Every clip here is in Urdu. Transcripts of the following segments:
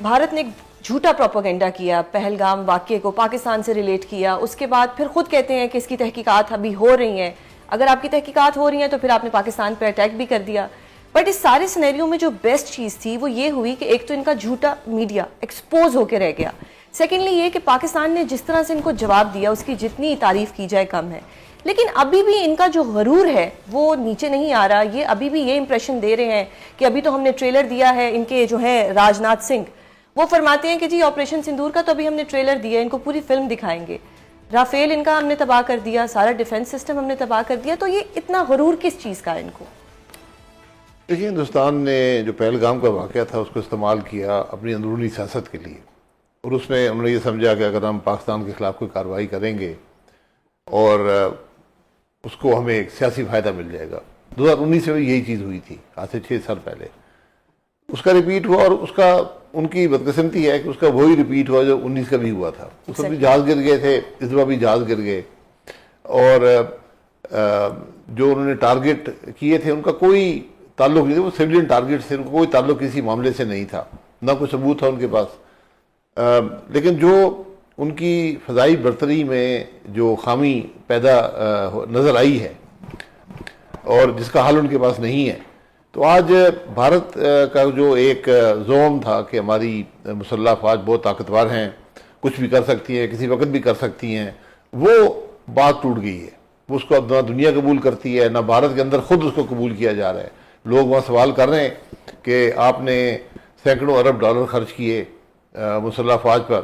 بھارت نے ایک جھوٹا پروپیگنڈا کیا، پہلگام واقعے کو پاکستان سے ریلیٹ کیا، اس کے بعد پھر خود کہتے ہیں کہ اس کی تحقیقات ابھی ہو رہی ہیں. اگر آپ کی تحقیقات ہو رہی ہیں تو پھر آپ نے پاکستان پہ اٹیک بھی کر دیا. بٹ اس سارے سینیریو میں جو بیسٹ چیز تھی وہ یہ ہوئی کہ ایک تو ان کا جھوٹا میڈیا ایکسپوز ہو کے رہ گیا. سیکنڈلی یہ کہ پاکستان نے جس طرح سے ان کو جواب دیا اس کی جتنی تعریف کی جائے کم ہے. لیکن ابھی بھی ان کا جو غرور ہے وہ نیچے نہیں آ رہا. یہ ابھی بھی یہ امپریشن دے رہے ہیں کہ ابھی تو ہم نے ٹریلر دیا ہے. ان کے جو ہیں راجناتھ سنگھ وہ فرماتے ہیں کہ جی آپریشن سندور کا تو ابھی ہم نے ٹریلر دیا ہے، ان کو پوری فلم دکھائیں گے. رافیل ان کا ہم نے تباہ کر دیا، سارا ڈیفنس سسٹم ہم نے تباہ کر دیا. تو یہ اتنا غرور کس چیز کا ہے ان کو؟ دیکھیے، ہندوستان نے جو پہلگام کا واقعہ تھا اس کو استعمال کیا اپنی اندرونی سیاست کے لیے، اور اس میں انہوں نے یہ سمجھا کہ اگر ہم پاکستان کے خلاف کوئی کارروائی کریں گے اور اس کو ہمیں ایک سیاسی فائدہ مل جائے گا. 2019 میں یہی چیز ہوئی تھی، آج سے 6 سال پہلے. اس کا ریپیٹ ہوا، اور اس کا ان کی بدقسمتی ہے کہ اس کا وہی ریپیٹ ہوا جو 19 کا بھی ہوا تھا. اس وقت بھی جہاز گر گئے تھے، اس دفعہ بھی جہاز گر گئے، اور جو انہوں نے ٹارگٹ کیے تھے ان کا کوئی تعلق نہیں تھا. وہ سویلین ٹارگٹ تھے، ان کو کوئی تعلق کسی معاملے سے نہیں تھا، نہ کوئی ثبوت تھا ان کے پاس. لیکن جو ان کی فضائی برتری میں جو خامی پیدا نظر آئی ہے اور جس کا حل ان کے پاس نہیں ہے، تو آج بھارت کا جو ایک زوم تھا کہ ہماری مسلح افواج بہت طاقتور ہیں، کچھ بھی کر سکتی ہیں، کسی وقت بھی کر سکتی ہیں، وہ بات ٹوٹ گئی ہے. وہ اس کو اب نہ دنیا قبول کرتی ہے، نہ بھارت کے اندر خود اس کو قبول کیا جا رہا ہے. لوگ وہاں سوال کر رہے ہیں کہ آپ نے سینکڑوں ارب ڈالر خرچ کیے مسلح افواج پر،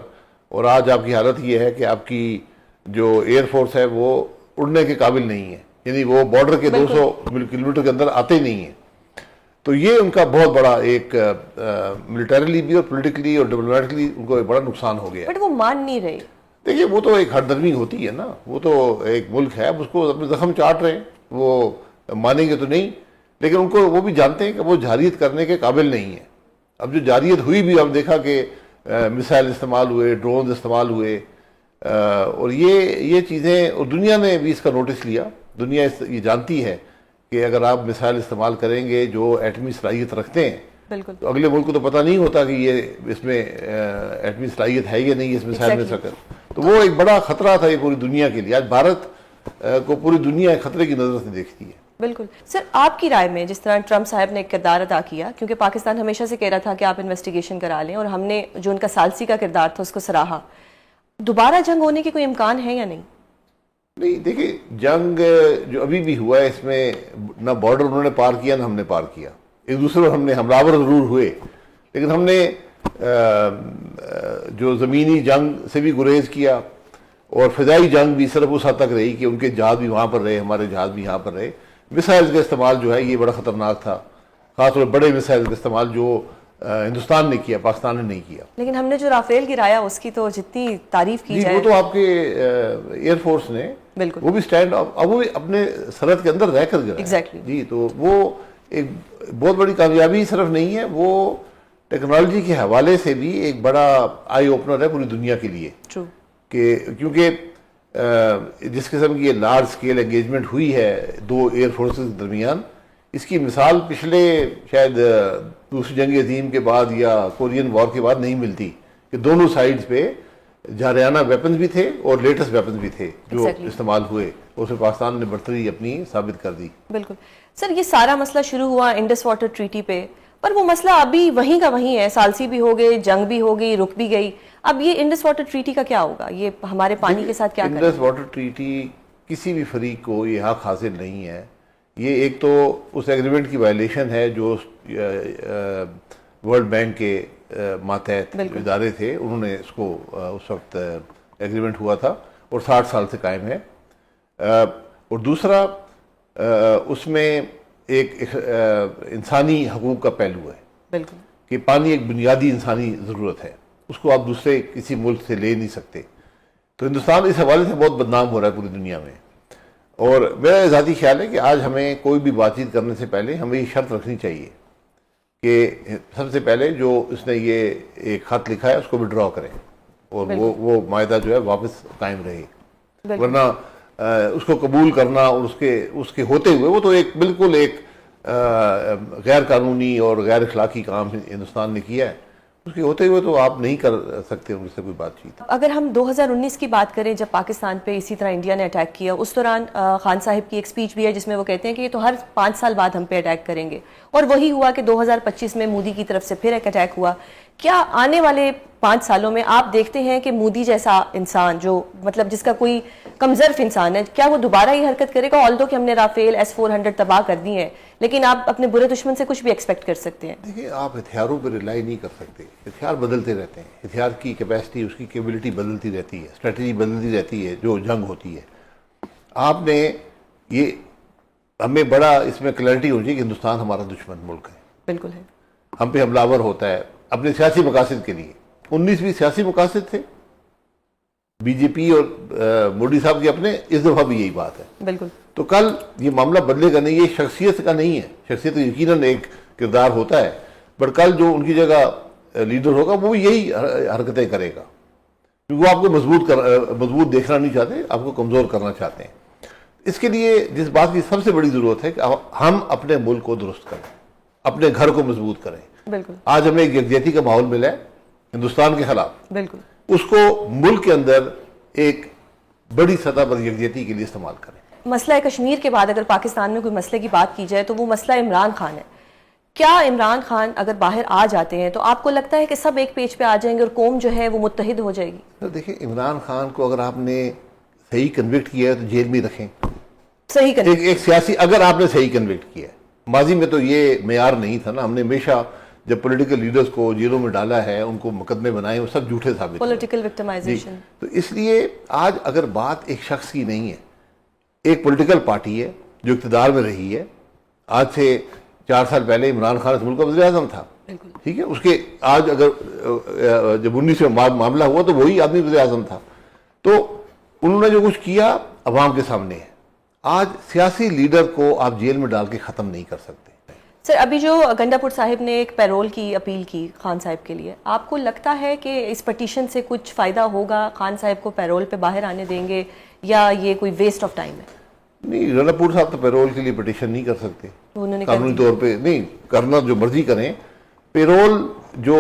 اور آج آپ کی حالت یہ ہے کہ آپ کی جو ایئر فورس ہے وہ اڑنے کے قابل نہیں ہے. یعنی وہ بارڈر کے 200 کلومیٹر کے اندر آتے نہیں ہیں. تو یہ ان کا بہت بڑا ایک ملٹریلی بھی اور پولیٹیکلی اور ڈپلومیٹکلی ان کو ایک بڑا نقصان ہو گیا. بٹ وہ مان نہیں رہے. دیکھیے، وہ تو ایک ہردرمی ہوتی ہے نا، وہ تو ایک ملک ہے، اب اس کو اپنے زخم چاٹ رہے ہیں، وہ مانیں گے تو نہیں. لیکن ان کو وہ بھی جانتے ہیں کہ وہ جارحیت کرنے کے قابل نہیں ہے. اب جو جارحیت ہوئی بھی، ہم دیکھا کہ میسائل استعمال ہوئے، ڈرونز استعمال ہوئے، اور یہ چیزیں، اور دنیا نے بھی اس کا نوٹس لیا. دنیا یہ جانتی ہے کہ اگر آپ میسائل استعمال کریں گے جو ایٹمی صلاحیت رکھتے ہیں، بالکل، تو اگلے ملک کو تو پتہ نہیں ہوتا کہ یہ اس میں ایٹمی صلاحیت ہے یا نہیں اس میسائل میں سکر. تو وہ ایک بڑا خطرہ تھا یہ پوری دنیا کے لیے. آج بھارت کو پوری دنیا ایک خطرے کی نظر سے دیکھتی ہے. بالکل. سر، آپ کی رائے میں جس طرح ٹرمپ صاحب نے ایک کردار ادا کیا، کیونکہ پاکستان ہمیشہ سے کہہ رہا تھا کہ آپ انویسٹیگیشن کرا لیں، اور ہم نے جو ان کا ثالثی کا کردار تھا اس کو سراہا، دوبارہ جنگ ہونے کی کوئی امکان ہے یا نہیں؟ نہیں، دیکھیں، جنگ جو ابھی بھی ہوا ہے اس میں نہ بارڈر انہوں نے پار کیا نہ ہم نے پار کیا. ایک دوسرے پر ہم نے حملہ ضرور ہوئے، لیکن ہم نے جو زمینی جنگ سے بھی گریز کیا، اور فضائی جنگ بھی صرف اس حد تک رہی کہ ان کے جہاز بھی وہاں پر رہے، ہمارے جہاز بھی یہاں پر رہے. میسائل کا استعمال جو ہے یہ بڑا خطرناک تھا، خاص طور پر بڑے میسائل کا استعمال جو ہندوستان نے کیا، پاکستان نے نہیں کیا. لیکن ہم نے جو رافیل گرایا اس کی تو جتنی تعریف کی جائے، وہ تو آپ کے ایئر فورس نے، بالکل، وہ بھی اسٹینڈ اب وہ بھی اپنے سرحد کے اندر رہ کر گرایا. ایگزیکٹلی. جی، تو وہ ایک بہت بڑی کامیابی صرف نہیں ہے، وہ ٹیکنالوجی کے حوالے سے بھی ایک بڑا آئی اوپنر ہے پوری دنیا کے لیے. ٹرو. کہ کیونکہ جس قسم کی یہ لارج سکیل انگیجمنٹ ہوئی ہے دو ایئر فورسز کے درمیان، اس کی مثال پچھلے شاید دوسری جنگ عظیم کے بعد یا کورین وار کے بعد نہیں ملتی، کہ دونوں سائیڈز پہ جارحانہ ویپنز بھی تھے اور لیٹسٹ ویپنز بھی تھے جو استعمال ہوئے، اور اس میں پاکستان نے برتری اپنی ثابت کر دی. بالکل. سر، یہ سارا مسئلہ شروع ہوا انڈس واٹر ٹریٹی پہ، پر وہ مسئلہ ابھی وہیں کا وہیں ہے. ثالثی بھی ہو گئی، جنگ بھی ہو گئی، رک بھی گئی. اب یہ انڈس واٹر ٹریٹی کا کیا ہوگا؟ یہ ہمارے پانی کے ساتھ کیا کرے گا؟ انڈس واٹر ٹریٹی کسی بھی فریق کو یہ حق حاصل نہیں ہے. یہ ایک تو اس ایگریمنٹ کی وائلیشن ہے جو ورلڈ بینک کے ماتحت ادارے تھے، انہوں نے اس کو اس وقت ایگریمنٹ ہوا تھا اور 60 سال سے قائم ہے. اور دوسرا اس میں ایک انسانی حقوق کا پہلو ہے. بالکل. کہ پانی ایک بنیادی انسانی ضرورت ہے، اس کو آپ دوسرے کسی ملک سے لے نہیں سکتے. تو ہندوستان اس حوالے سے بہت بدنام ہو رہا ہے پوری دنیا میں. اور میرا ذاتی خیال ہے کہ آج ہمیں کوئی بھی بات چیت کرنے سے پہلے ہمیں یہ شرط رکھنی چاہیے کہ سب سے پہلے جو اس نے یہ ایک خط لکھا ہے اس کو وڈرا کریں، اور وہ معاہدہ جو ہے واپس قائم رہے. ورنہ اس کو قبول کرنا اور اس کے ہوتے ہوئے وہ تو ایک بالکل ایک غیر قانونی اور غیر اخلاقی کام ہندوستان نے کیا ہے. اس کے ہوتے ہوئے تو آپ نہیں کر سکتے ان سے کوئی بات چیت. اگر ہم 2019 کی بات کریں جب پاکستان پہ اسی طرح انڈیا نے اٹیک کیا، اس دوران خان صاحب کی ایک سپیچ بھی ہے جس میں وہ کہتے ہیں کہ یہ تو ہر 5 سال بعد ہم پہ اٹیک کریں گے، اور وہی ہوا کہ 2025 میں مودی کی طرف سے پھر ایک اٹیک ہوا. کیا آنے والے 5 سالوں میں آپ دیکھتے ہیں کہ مودی جیسا انسان جو مطلب جس کا کوئی کمزرف انسان ہے، کیا وہ دوبارہ یہ حرکت کرے گا؟ آلدو کہ ہم نے رافیل S-400 تباہ کر دی ہیں، لیکن آپ اپنے برے دشمن سے کچھ بھی ایکسپیکٹ کر سکتے ہیں. دیکھیں آپ ہتھیاروں پہ ریلائی نہیں کر سکتے، ہتھیار بدلتے رہتے ہیں، ہتھیار کی کیپیسٹی، اس کی کیپیبلٹی بدلتی رہتی ہے، اسٹریٹجی بدلتی رہتی ہے جو جنگ ہوتی ہے. آپ نے یہ ہمیں بڑا اس میں کلیئرٹی ہونی چاہیے کہ ہندوستان ہمارا دشمن ملک ہے، بالکل ہے. ہم پہ حملہ آور ہوتا ہے اپنے سیاسی مقاصد کے لیے. 19 بھی سیاسی مقاصد تھے بی جے پی اور مودی صاحب کے اپنے، اس دفعہ بھی یہی بات ہے. بالکل. تو کل یہ معاملہ بدلے گا نہیں، یہ شخصیت کا نہیں ہے، شخصیت یقیناً ایک کردار ہوتا ہے، بٹ کل جو ان کی جگہ لیڈر ہوگا وہ بھی یہی حرکتیں کرے گا، کیونکہ وہ آپ کو مضبوط دیکھنا نہیں چاہتے، آپ کو کمزور کرنا چاہتے ہیں. اس کے لیے جس بات کی سب سے بڑی ضرورت ہے کہ ہم اپنے ملک کو درست کریں، اپنے گھر کو مضبوط کریں. بالکل. آج ہمیں ایک یکجہتی کا ماحول ملا ہے ہندوستان کے خلاف، بالکل. اس کو ملک کے اندر ایک بڑی سطح پر یکجہتی کے لیے استعمال کریں. مسئلہ کشمیر کے بعد اگر پاکستان میں کوئی مسئلے کی بات کی جائے تو وہ مسئلہ عمران خان ہے. کیا عمران خان اگر باہر آ جاتے ہیں تو آپ کو لگتا ہے کہ سب ایک پیج پہ آ جائیں گے اور قوم جو ہے وہ متحد ہو جائے گی؟ دیکھیں عمران خان کو اگر آپ نے صحیح کنوکٹ کیا ہے تو جیل میں رکھیں. صحیح کریں. ایک سیاسی اگر آپ نے صحیح کنوکٹ کیا ہے، ماضی میں تو یہ معیار نہیں تھا نا، ہم نے ہمیشہ جب پولیٹیکل لیڈرز کو جیلوں میں ڈالا ہے، ان کو مقدمے بنائے، وہ سب جھوٹے ثابت ہوئے. Political victimization. تو اس لیے آج اگر بات ایک شخص کی نہیں ہے، ایک پولیٹیکل پارٹی ہے جو اقتدار میں رہی ہے. آج سے 4 سال پہلے عمران خان اس ملک کا وزیر اعظم تھا، ٹھیک ہے، اس کے آج اگر جب 19 میں معاملہ ہوا تو وہی آدمی وزیر اعظم تھا. تو انہوں نے جو کچھ کیا عوام کے سامنے ہے. آج سیاسی لیڈر کو آپ جیل میں ڈال کے ختم نہیں کر سکتے. سر ابھی جو گنڈا پور صاحب نے ایک پیرول کی اپیل کی خان صاحب کے لیے، آپ کو لگتا ہے کہ اس پٹیشن سے کچھ فائدہ ہوگا؟ خان صاحب کو پیرول پہ باہر آنے دیں گے یا یہ کوئی ویسٹ آف ٹائم ہے؟ نہیں، گنڈا پور صاحب تو پیرول کے لیے پٹیشن نہیں کر سکتے، قانونی طور پہ نہیں کرنا، جو مرضی کریں. پیرول جو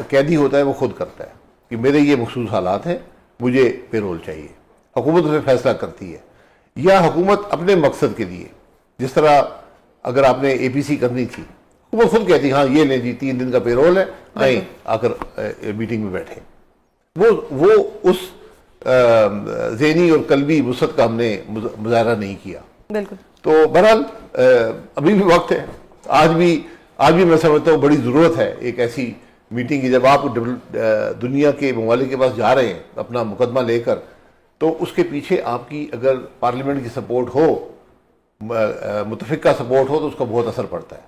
قیدی ہوتا ہے وہ خود کرتا ہے کہ میرے یہ مخصوص حالات ہیں، مجھے پیرول چاہیے. حکومت اسے فیصلہ کرتی ہے، یا حکومت اپنے مقصد کے لیے، جس طرح اگر آپ نے APC کرنی تھی، وہ خود کہتی ہاں یہ لیں جی 3 دن کا پیرول ہے، آئیں آ کر میٹنگ میں بیٹھیں. وہ اس ذہنی اور قلبی وسعت کا ہم نے مظاہرہ نہیں کیا. بالکل. تو بہرحال ابھی بھی وقت ہے. آج بھی میں سمجھتا ہوں بڑی ضرورت ہے ایک ایسی میٹنگ کی. جب آپ دنیا کے ممالک کے پاس جا رہے ہیں اپنا مقدمہ لے کر، تو اس کے پیچھے آپ کی اگر پارلیمنٹ کی سپورٹ ہو، متفقہ سپورٹ ہو، تو اس کا بہت اثر پڑتا ہے.